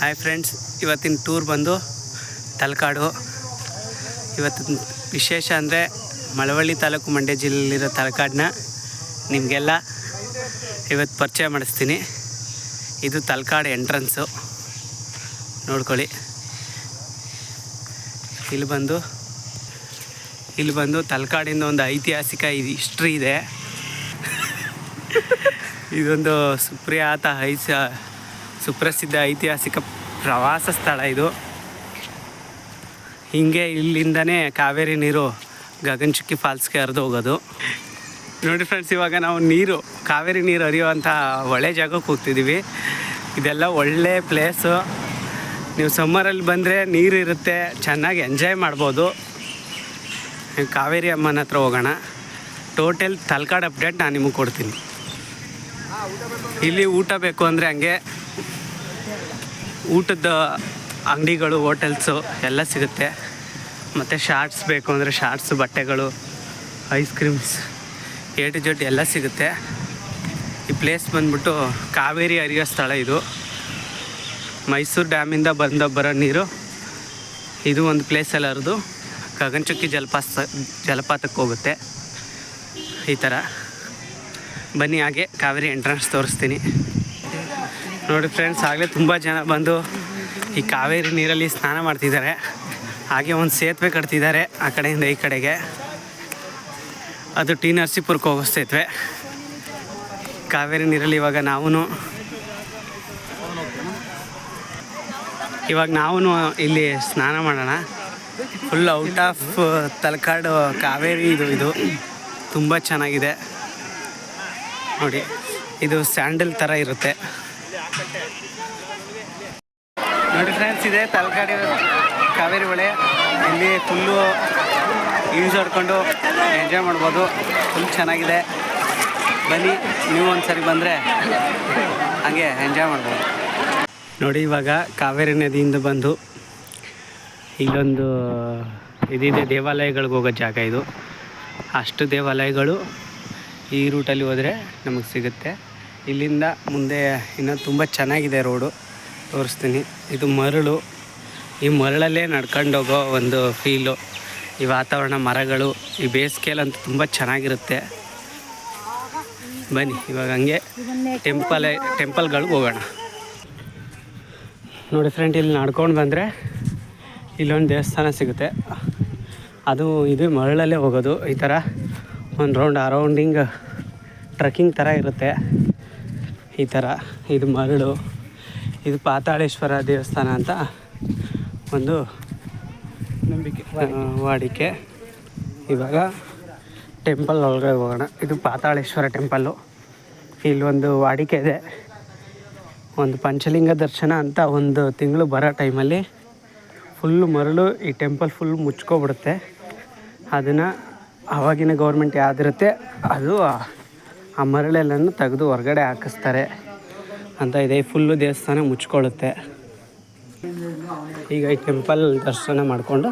Hi friends, ಇವತ್ತಿನ tour ಬಂದು ತಲಕಾಡು. ಇವತ್ತಿನ ವಿಶೇಷ ಅಂದರೆ ಮಳವಳ್ಳಿ ತಾಲೂಕು ಮಂಡ್ಯ ಜಿಲ್ಲೆಯಲ್ಲಿರೋ ತಲಕಾಡನ್ನ ನಿಮಗೆಲ್ಲ ಇವತ್ತು ಪರಿಚಯ ಮಾಡಿಸ್ತೀನಿ. ಇದು ತಲಕಾಡು ಎಂಟ್ರೆನ್ಸು, ನೋಡ್ಕೊಳ್ಳಿ. ಇಲ್ಲಿ ಬಂದು ತಲಕಾಡಿಂದ ಒಂದು ಐತಿಹಾಸಿಕ ಹಿಸ್ಟ್ರಿ ಇದೆ. ಇದೊಂದು ಸುಪ್ರಸಿದ್ಧ ಐತಿಹಾಸಿಕ ಪ್ರವಾಸ ಸ್ಥಳ ಇದು. ಹೀಗೆ ಇಲ್ಲಿಂದನೇ ಕಾವೇರಿ ನೀರು ಗಗನಚುಕ್ಕಿ ಫಾಲ್ಸ್ಗೆ ಹರಿದು ಹೋಗೋದು. ನೋಡಿ ಫ್ರೆಂಡ್ಸ್, ಇವಾಗ ನಾವು ಕಾವೇರಿ ನೀರು ಹರಿಯುವಂಥ ಒಳ್ಳೆ ಜಾಗಕ್ಕೆ ಹೋಗ್ತಿದ್ದೀವಿ. ಇದೆಲ್ಲ ಒಳ್ಳೆ ಪ್ಲೇಸು. ನೀವು ಸಮ್ಮರಲ್ಲಿ ಬಂದರೆ ನೀರು ಇರುತ್ತೆ, ಚೆನ್ನಾಗಿ ಎಂಜಾಯ್ ಮಾಡ್ಬೋದು. ಕಾವೇರಿ ಅಮ್ಮನ ಹತ್ರ ಹೋಗೋಣ. ಟೋಟಲ್ ತಲಕಾಡು ಅಪ್ಡೇಟ್ ನಾನು ನಿಮಗೆ ಕೊಡ್ತೀನಿ. ಇಲ್ಲಿ ಊಟ ಬೇಕು ಅಂದರೆ ಹಂಗೆ ಊಟದ ಅಂಗಡಿಗಳು, ಹೋಟೆಲ್ಸು ಎಲ್ಲ ಸಿಗುತ್ತೆ. ಮತ್ತು ಶಾರ್ಟ್ಸ್ ಬೇಕು ಅಂದರೆ ಶಾರ್ಟ್ಸು, ಬಟ್ಟೆಗಳು, ice creams, A to Z ಎಲ್ಲ ಸಿಗುತ್ತೆ. ಈ ಪ್ಲೇಸ್ ಬಂದ್ಬಿಟ್ಟು ಕಾವೇರಿ ಹರಿಯೋ ಸ್ಥಳ ಇದು. ಮೈಸೂರು ಡ್ಯಾಮಿಂದ ಬರೋ ನೀರು ಇದು ಒಂದು ಪ್ಲೇಸಲ್ಲಿ ಹರಿದು ಗಗನಚುಕ್ಕಿ ಜಲಪಾತಕ್ಕೆ ಹೋಗುತ್ತೆ. ಈ ಥರ ಬನ್ನಿ, ಹಾಗೆ ಕಾವೇರಿ ಎಂಟ್ರೆನ್ಸ್ ತೋರಿಸ್ತೀನಿ. ನೋಡಿ ಫ್ರೆಂಡ್ಸ್, ಆಗಲೇ ತುಂಬ ಜನ ಬಂದು ಈ ಕಾವೇರಿ ನೀರಲ್ಲಿ ಸ್ನಾನ ಮಾಡ್ತಿದ್ದಾರೆ. ಹಾಗೆ ಒಂದು ಸೇತುವೆ ಕಟ್ತಿದ್ದಾರೆ ಆ ಕಡೆಯಿಂದ ಈ ಕಡೆಗೆ. ಅದು ಟಿ ನರಸೀಪುರಕ್ಕೆ ಹೋಗೋ ಸೇತುವೆ. ಕಾವೇರಿ ನೀರಲ್ಲಿ ಇವಾಗ ನಾವು ಇಲ್ಲಿ ಸ್ನಾನ ಮಾಡೋಣ. Full out of Talakadu Kaveri ಇದು ತುಂಬ ಚೆನ್ನಾಗಿದೆ ನೋಡಿ. ಇದು ಸ್ಯಾಂಡಲ್ ಥರ ಇರುತ್ತೆ ನೋಡಿ ಫ್ರೆಂಡ್ಸ್. ಇದೆ ತಲಕಾಡು ಕಾವೇರಿ ಹೊಳೆ. ಇಲ್ಲಿ ಫುಲ್ಲು ಯೂಸ್ ಹೊಡ್ಕೊಂಡು ಎಂಜಾಯ್ ಮಾಡ್ಬೋದು. ಫುಲ್ ಚೆನ್ನಾಗಿದೆ. ಬನ್ನಿ, ನೀವು ಒಂದು ಸರಿ ಬಂದರೆ ಹಾಗೆ ಎಂಜಾಯ್ ಮಾಡ್ಬೋದು ನೋಡಿ. ಇವಾಗ ಕಾವೇರಿ ನದಿಯಿಂದ ಬಂದು ಇಲ್ಲೊಂದು ಇದಿದೆ, ದೇವಾಲಯಗಳಿಗೆ ಹೋಗೋ ಜಾಗ ಇದು. ಅಷ್ಟು ದೇವಾಲಯಗಳು ಈ ರೂಟಲ್ಲಿ ಹೋದರೆ ನಮಗೆ ಸಿಗುತ್ತೆ. ಇಲ್ಲಿಂದ ಮುಂದೆ ಇನ್ನೂ ತುಂಬ ಚೆನ್ನಾಗಿದೆ ರೋಡು, ತೋರಿಸ್ತೀನಿ. ಇದು ಮರಳು. ಈ ಮರಳಲ್ಲೇ ನಡ್ಕೊಂಡು ಹೋಗೋ ಒಂದು ಫೀಲು. ಈ ವಾತಾವರಣ, ಮರಗಳು, ಈ ಬೇಸಿಗೆಯಲ್ಲಂತೂ ತುಂಬ ಚೆನ್ನಾಗಿರುತ್ತೆ. ಬನ್ನಿ ಇವಾಗ ಹಂಗೆ ಟೆಂಪಲ್ಗಳಿಗೆ ಹೋಗೋಣ ನೋಡಿ ಫ್ರೆಂಡ್. ಇಲ್ಲಿ ನಡ್ಕೊಂಡು ಬಂದರೆ ಇಲ್ಲೊಂದು ದೇವಸ್ಥಾನ ಸಿಗುತ್ತೆ. ಇದು ಮರಳಲ್ಲೇ ಹೋಗೋದು. ಈ ಥರ ಒಂದು ರೌಂಡ್ ಅರೌಂಡಿಂಗ್ ಟ್ರಕ್ಕಿಂಗ್ ಥರ ಇರುತ್ತೆ. ಈ ಥರ ಇದು ಮರಳು. ಇದು ಪಾತಾಳೇಶ್ವರ ದೇವಸ್ಥಾನ ಅಂತ ಒಂದು ನಂಬಿಕೆ, ವಾಡಿಕೆ. ಇವಾಗ ಟೆಂಪಲ್ ಒಳಗಡೆ ಹೋಗೋಣ. ಇದು ಪಾತಾಳೇಶ್ವರ ಟೆಂಪಲ್ಲು. ಇಲ್ಲೊಂದು ವಾಡಿಕೆ ಇದೆ. ಒಂದು ಪಂಚಲಿಂಗ ದರ್ಶನ ಅಂತ ಒಂದು ತಿಂಗಳು ಬರೋ ಟೈಮಲ್ಲಿ ಫುಲ್ಲು ಮರಳು ಈ ಟೆಂಪಲ್ ಫುಲ್ ಮುಚ್ಕೊಬಿಡುತ್ತೆ. ಅದನ್ನು ಆವಾಗಿನ ಗೌರ್ಮೆಂಟ್ ಯಾವುದಿರುತ್ತೆ ಅದು ಆ ಮರಳೆಲ್ಲನೂ ತೆಗೆದು ಹೊರಗಡೆ ಹಾಕಿಸ್ತಾರೆ ಅಂತ ಇದೆ. ಫುಲ್ಲು ದೇವಸ್ಥಾನ ಮುಚ್ಕೊಳ್ಳುತ್ತೆ. ಈಗ ಈ ಟೆಂಪಲ್ ದರ್ಶನ ಮಾಡಿಕೊಂಡು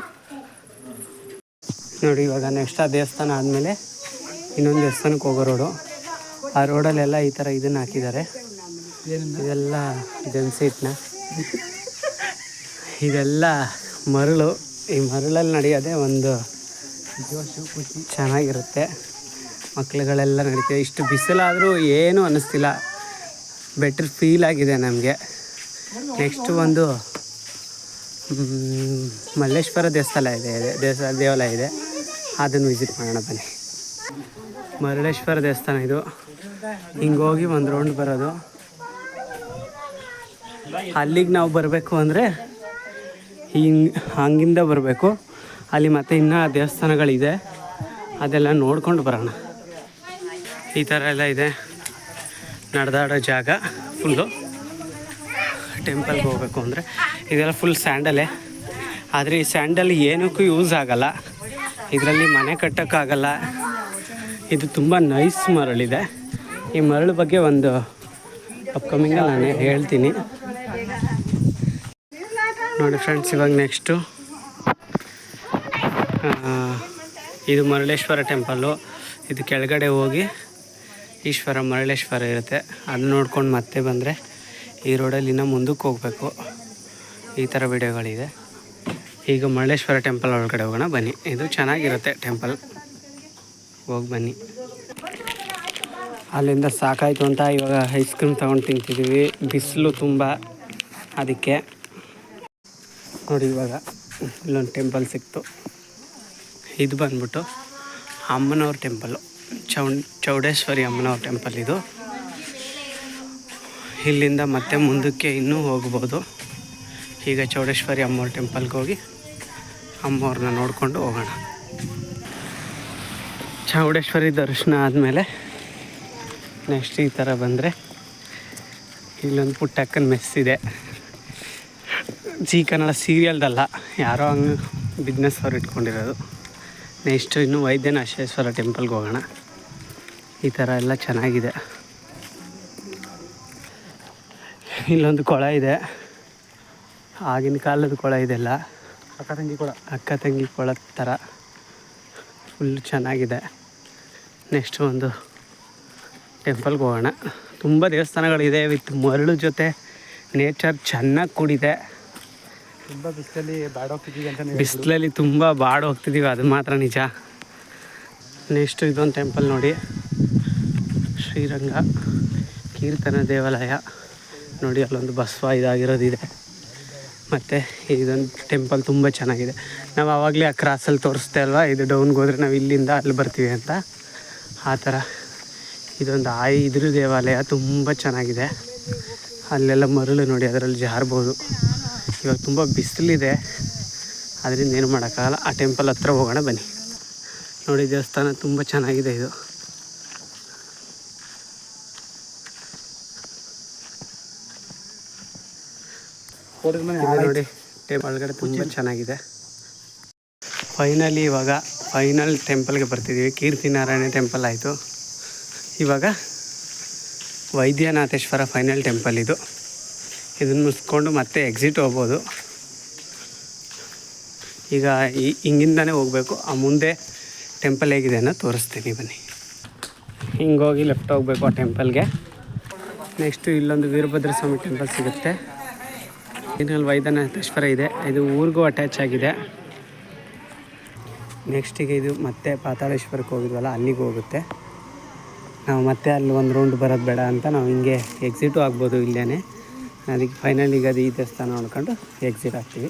ನೋಡಿ. ಇವಾಗ ನೆಕ್ಸ್ಟ್ ಆ ದೇವಸ್ಥಾನ ಆದಮೇಲೆ ಇನ್ನೊಂದು ದೇವಸ್ಥಾನಕ್ಕೆ ಹೋಗೋ ರೋಡು. ಆ ರೋಡಲ್ಲೆಲ್ಲ ಈ ಥರ ಇದನ್ನು ಹಾಕಿದ್ದಾರೆ. ಇದೆಲ್ಲ ಜನ್ಸೀಟ್ನ, ಇದೆಲ್ಲ ಮರಳು. ಈ ಮರಳಲ್ಲಿ ನಡೆಯೋದೇ ಒಂದು ಚೆನ್ನಾಗಿರುತ್ತೆ. ಮಕ್ಕಳುಗಳೆಲ್ಲ ನಡೀತದೆ. ಇಷ್ಟು ಬಿಸಿಲಾದರೂ ಏನೂ ಅನ್ನಿಸ್ತಿಲ್ಲ, ಬೆಟ್ರ್ ಫೀಲ್ ಆಗಿದೆ ನಮಗೆ. ನೆಕ್ಸ್ಟು ಒಂದು ಮಲ್ಲೇಶ್ವರ ದೇವಾಲಯ ಇದೆ. ಅದನ್ನು ವಿಸಿಟ್ ಮಾಡೋಣ ಬನ್ನಿ. ಮರಳೇಶ್ವರ ದೇವಸ್ಥಾನ ಇದು. ಹಿಂಗೋಗಿ ಒಂದು ರೌಂಡ್ ಬರೋದು. ಅಲ್ಲಿಗೆ ನಾವು ಬರಬೇಕು ಅಂದರೆ ಹಂಗಿಂದ ಬರಬೇಕು. ಅಲ್ಲಿ ಮತ್ತೆ ಇನ್ನೂ ದೇವಸ್ಥಾನಗಳಿದೆ, ಅದೆಲ್ಲ ನೋಡ್ಕೊಂಡು ಬರೋಣ. ಈ ಥರ ಎಲ್ಲ ಇದೆ ನಡೆದಾಡೋ ಜಾಗ ಫುಲ್ಲು. ಟೆಂಪಲ್ಗೆ ಹೋಗಬೇಕು ಅಂದರೆ ಇದೆಲ್ಲ ಫುಲ್ ಸ್ಯಾಂಡಲೇ. ಆದರೆ ಈ ಸ್ಯಾಂಡಲ್ ಏನಕ್ಕೂ ಯೂಸ್ ಆಗೋಲ್ಲ. ಇದರಲ್ಲಿ ಮನೆ ಕಟ್ಟೋಕ್ಕಾಗಲ್ಲ. ಇದು ತುಂಬ ನೈಸ್ ಮರಳಿದೆ. ಈ ಮರಳು ಬಗ್ಗೆ ಒಂದು ಅಪ್ಕಮಿಂಗಲ್ಲಿ ನಾನು ಹೇಳ್ತೀನಿ ನೋಡಿ ಫ್ರೆಂಡ್ಸ್. ಇವಾಗ ನೆಕ್ಸ್ಟು ಇದು ಮರಳೇಶ್ವರ ಟೆಂಪಲ್ಲು. ಇದು ಕೆಳಗಡೆ ಹೋಗಿ ಮರಳೇಶ್ವರ ಇರುತ್ತೆ. ಅದು ನೋಡ್ಕೊಂಡು ಮತ್ತೆ ಬಂದರೆ ಈ ರೋಡಲ್ಲಿ ಇನ್ನೂ ಮುಂದಕ್ಕೆ ಹೋಗಬೇಕು. ಈ ಥರ ವಿಡಿಯೋಗಳಿದೆ. ಈಗ ಮರಳೇಶ್ವರ ಟೆಂಪಲ್ ಒಳಗಡೆ ಹೋಗೋಣ ಬನ್ನಿ. ಇದು ಚೆನ್ನಾಗಿರುತ್ತೆ ಟೆಂಪಲ್, ಹೋಗಿ ಬನ್ನಿ. ಅಲ್ಲಿಂದ ಸಾಕಾಯಿತು ಅಂತ ಇವಾಗ ಐಸ್ ಕ್ರೀಮ್ ತೊಗೊಂಡು ತಿಂತಿದ್ದೀವಿ. ಬಿಸಿಲು ತುಂಬ, ಅದಕ್ಕೆ ನೋಡಿ. ಇವಾಗ ಇಲ್ಲೊಂದು ಟೆಂಪಲ್ ಸಿಕ್ತು. ಇದು ಬಂದ್ಬಿಟ್ಟು ಅಮ್ಮನವ್ರ ಟೆಂಪಲ್ಲು, ಚೌಡೇಶ್ವರಿ ಅಮ್ಮನವ್ರ ಟೆಂಪಲ್ ಇದು. ಇಲ್ಲಿಂದ ಮತ್ತೆ ಮುಂದಕ್ಕೆ ಇನ್ನೂ ಹೋಗ್ಬೋದು. ಈಗ ಚೌಡೇಶ್ವರಿ ಅಮ್ಮವ್ರ ಟೆಂಪಲ್ಗೆ ಹೋಗಿ ಅಮ್ಮವ್ರನ್ನ ನೋಡಿಕೊಂಡು ಹೋಗೋಣ. ಚೌಡೇಶ್ವರಿ ದರ್ಶನ ಆದಮೇಲೆ ನೆಕ್ಸ್ಟ್ ಈ ಥರ ಬಂದರೆ ಇಲ್ಲೊಂದು ಪುಟ್ಟಕ್ಕನ ಮೆಸ್ ಇದೆ. ಜೀ ಕನ್ನಡ ಸೀರಿಯಲ್ದಲ್ಲ, ಯಾರೋ ಹಂಗೆ ಬಿಸ್ನೆಸ್ ಅವ್ರು ಇಟ್ಕೊಂಡಿರೋದು. ನೆಕ್ಸ್ಟು ಇನ್ನು ವೈದ್ಯನಾಥೇಶ್ವರ ಟೆಂಪಲ್ಗೆ ಹೋಗೋಣ. ಈ ಥರ ಎಲ್ಲ ಚೆನ್ನಾಗಿದೆ. ಇಲ್ಲೊಂದು ಕೊಳ ಇದೆ, ಆಗಿನ ಕಾಲದ ಕೊಳ ಇದೆಲ್ಲ, ಅಕ್ಕ ತಂಗಿ ಕೊಳ ಥರ ಫುಲ್ ಚೆನ್ನಾಗಿದೆ. ನೆಕ್ಸ್ಟು ಒಂದು ಟೆಂಪಲ್ಗೆ ಹೋಗೋಣ. ತುಂಬ ದೇವಸ್ಥಾನಗಳಿದೆ ವಿತ್ ಮರಳು ಜೊತೆ ನೇಚರ್ ಚೆನ್ನಾಗಿ ಕೂಡಿದೆ. ತುಂಬ ಬಿಸಿಲಲ್ಲಿ ತುಂಬ ಬಾಡೋಗ್ತಿದ್ದೀವಿ, ಅದು ಮಾತ್ರ ನಿಜ. ನೆಕ್ಸ್ಟು ಇದೊಂದು ಟೆಂಪಲ್ ನೋಡಿ, ಶ್ರೀರಂಗ ಕೀರ್ತನ ದೇವಾಲಯ ನೋಡಿ. ಅಲ್ಲೊಂದು ಬಸವ ಇದಾಗಿರೋದಿದೆ. ಮತ್ತು ಇದೊಂದು ಟೆಂಪಲ್ ತುಂಬ ಚೆನ್ನಾಗಿದೆ. ನಾವು ಆವಾಗಲೇ ಆ ಕ್ರಾಸಲ್ಲಿ ತೋರಿಸ್ದೆ ಅಲ್ವಾ, ಇದು ಡೌನ್ಗೆ ಹೋದರೆ ನಾವು ಇಲ್ಲಿಂದ ಅಲ್ಲಿ ಬರ್ತೀವಿ ಅಂತ. ಆ ಥರ ಇದೊಂದು ಇದ್ರ ದೇವಾಲಯ ತುಂಬ ಚೆನ್ನಾಗಿದೆ. ಅಲ್ಲೆಲ್ಲ ಮರಳು ನೋಡಿ, ಅದರಲ್ಲಿ ಜಾರ್ಬೋದು. ಇವಾಗ ತುಂಬ ಬಿಸಿಲಿದೆ, ಅದರಿಂದ ಏನು ಮಾಡೋಕ್ಕಾಗಲ್ಲ. ಆ ಟೆಂಪಲ್ ಹತ್ರ ಹೋಗೋಣ ಬನ್ನಿ. ನೋಡಿ, ದೇವಸ್ಥಾನ ತುಂಬ ಚೆನ್ನಾಗಿದೆ. ಇದು ನೋಡಿ, ಒಳಗಡೆ ತುಂಬ ಚೆನ್ನಾಗಿದೆ. ಇವಾಗ ಫೈನಲ್ ಟೆಂಪಲ್ಗೆ ಬರ್ತಿದ್ದೀವಿ. ಕೀರ್ತಿನಾರಾಯಣ ಟೆಂಪಲ್ ಆಯಿತು. ಇವಾಗ ವೈದ್ಯನಾಥೇಶ್ವರ ಫೈನಲ್ ಟೆಂಪಲ್ ಇದು. ಇದನ್ನು ಮುಗಿಸ್ಕೊಂಡು ಮತ್ತೆ ಎಕ್ಸಿಟ್ ಹೋಗ್ಬೋದು. ಈಗ ಹಿಂಗಿಂದನೇ ಹೋಗಬೇಕು. ಆ ಮುಂದೆ ಟೆಂಪಲ್ ಹೇಗಿದೆ ಅನ್ನೋ ತೋರಿಸ್ತೀನಿ ಬನ್ನಿ. ಹಿಂಗೋಗಿ ಲೆಫ್ಟ್ ಹೋಗಬೇಕು ಆ ಟೆಂಪಲ್ಗೆ. ನೆಕ್ಸ್ಟು ಇಲ್ಲೊಂದು ವೀರಭದ್ರ ಸ್ವಾಮಿ ಟೆಂಪಲ್ ಸಿಗುತ್ತೆ. ಇದರಲ್ಲಿ ವೈದ್ಯನಾಥೇಶ್ವರ ಇದೆ. ಇದು ಊರಿಗೂ ಅಟ್ಯಾಚ್ ಆಗಿದೆ. ನೆಕ್ಸ್ಟಿಗೆ ಇದು ಮತ್ತೆ ಪಾತಾಳೇಶ್ವರಕ್ಕೆ ಹೋಗಿದ್ವಲ್ಲ, ಅಲ್ಲಿಗೆ ಹೋಗುತ್ತೆ. ನಾವು ಮತ್ತೆ ಅಲ್ಲಿ ಒಂದು ರೌಂಡ್ ಬರೋದು ಬೇಡ ಅಂತ ನಾವು ಹಿಂಗೆ ಎಕ್ಸಿಟು ಆಗ್ಬೋದು ಇಲ್ಲೇ. ಅದಕ್ಕೆ ಫೈನಲಿಗೆ ಅದು ಈ ದೇವಸ್ಥಾನ ನೋಡ್ಕೊಂಡು ಎಕ್ಸಿಟ್ ಆಗ್ತೀವಿ.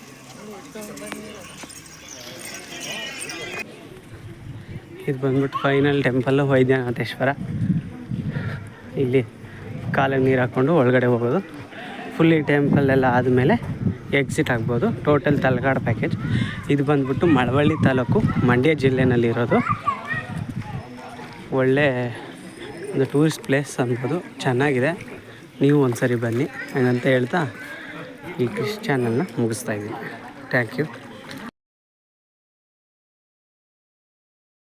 ಇದು ಬಂದ್ಬಿಟ್ಟು ಫೈನಲ್ ಟೆಂಪಲ್ಲು ವೈದ್ಯನಾಥೇಶ್ವರ. ಇಲ್ಲಿ ಕಾಲಿಗೆ ನೀರು ಹಾಕ್ಕೊಂಡು ಒಳಗಡೆ ಹೋಗೋದು. ಫುಲ್ಲಿ ಟೆಂಪಲ್ಲೆಲ್ಲ ಆದಮೇಲೆ ಎಕ್ಸಿಟ್ ಆಗ್ಬೋದು. Total Talakadu package. ಇದು ಬಂದ್ಬಿಟ್ಟು ಮಳವಳ್ಳಿ ತಾಲೂಕು, ಮಂಡ್ಯ ಜಿಲ್ಲೆನಲ್ಲಿರೋದು. ಒಳ್ಳೆ ಒಂದು ಟೂರಿಸ್ಟ್ ಪ್ಲೇಸ್ ಅನ್ಬೋದು, ಚೆನ್ನಾಗಿದೆ. ನೀವು ಒಂದು ಸರಿ ಬನ್ನಿ ಹಾಗಂತ ಹೇಳ್ತಾ ಈ ಚಾನಲ್ನ ಮುಗಿಸ್ತಾಯಿದ್ದೀನಿ. Thank you.